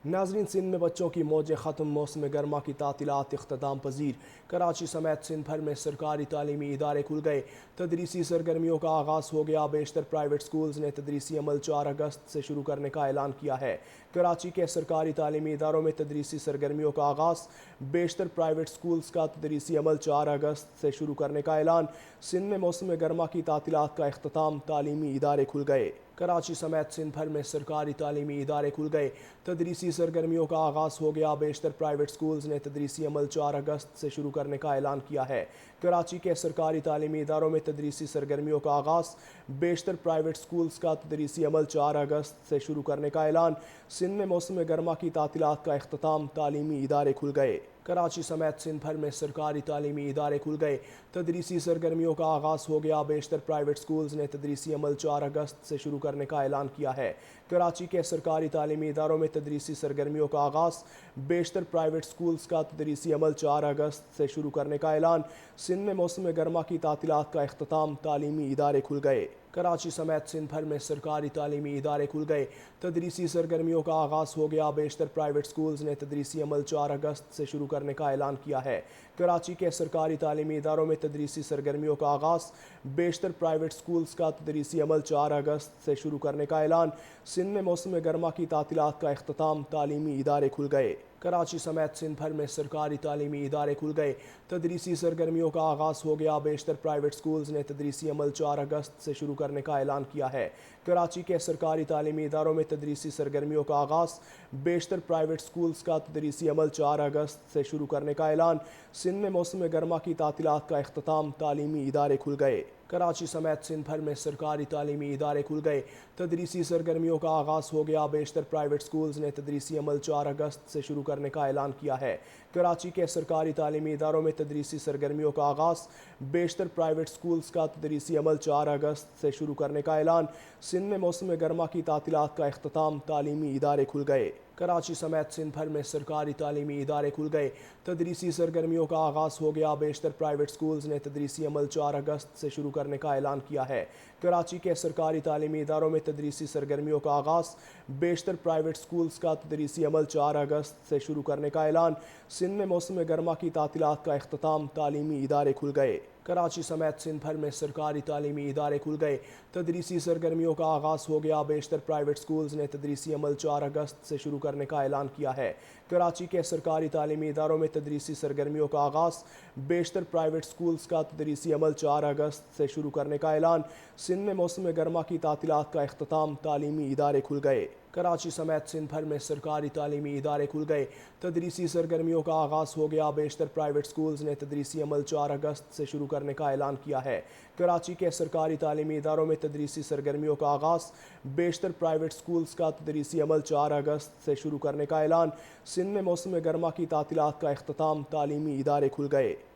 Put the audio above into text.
ناظرین، سندھ میں بچوں کی موجیں ختم، موسم گرما کی تعطیلات اختتام پذیر۔ کراچی سمیت سندھ بھر میں سرکاری تعلیمی ادارے کھل گئے، تدریسی سرگرمیوں کا آغاز ہو گیا۔ بیشتر پرائیویٹ سکولز نے تدریسی عمل 4 اگست سے شروع کرنے کا اعلان کیا ہے۔ کراچی کے سرکاری تعلیمی اداروں میں تدریسی سرگرمیوں کا آغاز، بیشتر پرائیویٹ سکولز کا تدریسی عمل 4 اگست سے شروع کرنے کا اعلان۔ سندھ میں موسم گرما کی تعطیلات کا اختتام، تعلیمی ادارے کھل گئے۔ کراچی سمیت سندھ بھر میں سرکاری تعلیمی ادارے کھل گئے، تدریسی سرگرمیوں کا آغاز ہو گیا۔ بیشتر پرائیویٹ سکولز نے تدریسی عمل 4 اگست سے شروع کرنے کا اعلان کیا ہے۔ کراچی کے سرکاری تعلیمی اداروں میں تدریسی سرگرمیوں کا آغاز، بیشتر پرائیویٹ سکولز کا تدریسی عمل 4 اگست سے شروع کرنے کا اعلان۔ سندھ میں موسم گرما کی تعطیلات کا اختتام، تعلیمی ادارے کھل گئے۔ کراچی سمیت سندھ بھر میں سرکاری تعلیمی ادارے کھل گئے، تدریسی سرگرمیوں کا آغاز ہو گیا۔ بیشتر پرائیویٹ سکولز نے تدریسی عمل 4 اگست سے شروع کرنے کا اعلان کیا ہے۔ کراچی کے سرکاری تعلیمی اداروں میں تدریسی سرگرمیوں کا آغاز، بیشتر پرائیویٹ سکولز کا تدریسی عمل 4 اگست سے شروع کرنے کا اعلان۔ سندھ میں موسم گرما کی تعطیلات کا اختتام، تعلیمی ادارے کھل گئے۔ کراچی سمیت سندھ بھر میں سرکاری تعلیمی ادارے کھل گئے، تدریسی سرگرمیوں کا آغاز ہو گیا۔ بیشتر پرائیویٹ سکولز نے تدریسی عمل 4 اگست سے شروع کرنے کا اعلان کیا ہے۔ کراچی کے سرکاری تعلیمی اداروں میں تدریسی سرگرمیوں کا آغاز، بیشتر پرائیویٹ سکولز کا تدریسی عمل 4 اگست سے شروع کرنے کا اعلان۔ سندھ میں موسم گرما کی تعطیلات کا اختتام، تعلیمی ادارے کھل گئے۔ کراچی سمیت سندھ بھر میں سرکاری تعلیمی ادارے کھل گئے، تدریسی سرگرمیوں کا آغاز ہو گیا۔ بیشتر پرائیویٹ سکولز نے تدریسی عمل 4 اگست سے شروع کرنے کا اعلان کیا ہے۔ کراچی کے سرکاری تعلیمی اداروں میں تدریسی سرگرمیوں کا آغاز، بیشتر پرائیویٹ سکولز کا تدریسی عمل 4 اگست سے شروع کرنے کا اعلان۔ سندھ میں موسم گرما کی تعطیلات کا اختتام، تعلیمی ادارے کھل گئے۔ کراچی سمیت سندھ بھر میں سرکاری تعلیمی ادارے کھل گئے، تدریسی سرگرمیوں کا آغاز ہو گیا۔ بیشتر پرائیویٹ سکولز نے تدریسی عمل 4 اگست سے شروع کرنے کا اعلان کیا ہے۔ کراچی کے سرکاری تعلیمی اداروں میں تدریسی سرگرمیوں کا آغاز، بیشتر پرائیویٹ سکولز کا تدریسی عمل 4 اگست سے شروع کرنے کا اعلان۔ سندھ میں موسم گرما کی تعطیلات کا اختتام، تعلیمی ادارے کھل گئے۔ کراچی سمیت سندھ بھر میں سرکاری تعلیمی ادارے کھل گئے، تدریسی سرگرمیوں کا آغاز ہو گیا۔ بیشتر پرائیویٹ سکولز نے تدریسی عمل 4 اگست سے شروع کرنے کا اعلان کیا ہے۔ کراچی کے سرکاری تعلیمی اداروں میں تدریسی سرگرمیوں کا آغاز، بیشتر پرائیویٹ سکولز کا تدریسی عمل 4 اگست سے شروع کرنے کا اعلان۔ سندھ میں موسم گرما کی تعطیلات کا اختتام، تعلیمی ادارے کھل گئے۔ کراچی سمیت سندھ بھر میں سرکاری تعلیمی ادارے کھل گئے، تدریسی سرگرمیوں کا آغاز ہو گیا۔ بیشتر پرائیویٹ سکولز نے تدریسی عمل 4 اگست سے شروع کرنے کا اعلان کیا ہے۔ کراچی کے سرکاری تعلیمی اداروں میں تدریسی سرگرمیوں کا آغاز، بیشتر پرائیویٹ سکولز کا تدریسی عمل 4 اگست سے شروع کرنے کا اعلان۔ سندھ میں موسم گرما کی تعطیلات کا اختتام، تعلیمی ادارے کھل گئے۔ کراچی سمیت سندھ بھر میں سرکاری تعلیمی ادارے کھل گئے، تدریسی سرگرمیوں کا آغاز ہو گیا۔ بیشتر پرائیویٹ سکولز نے تدریسی عمل 4 اگست سے شروع کرنے کا اعلان کیا ہے۔ کراچی کے سرکاری تعلیمی اداروں میں تدریسی سرگرمیوں کا آغاز، بیشتر پرائیویٹ سکولز کا تدریسی عمل 4 اگست سے شروع کرنے کا اعلان۔ سندھ میں موسم گرما کی تعطیلات کا اختتام، تعلیمی ادارے کھل گئے۔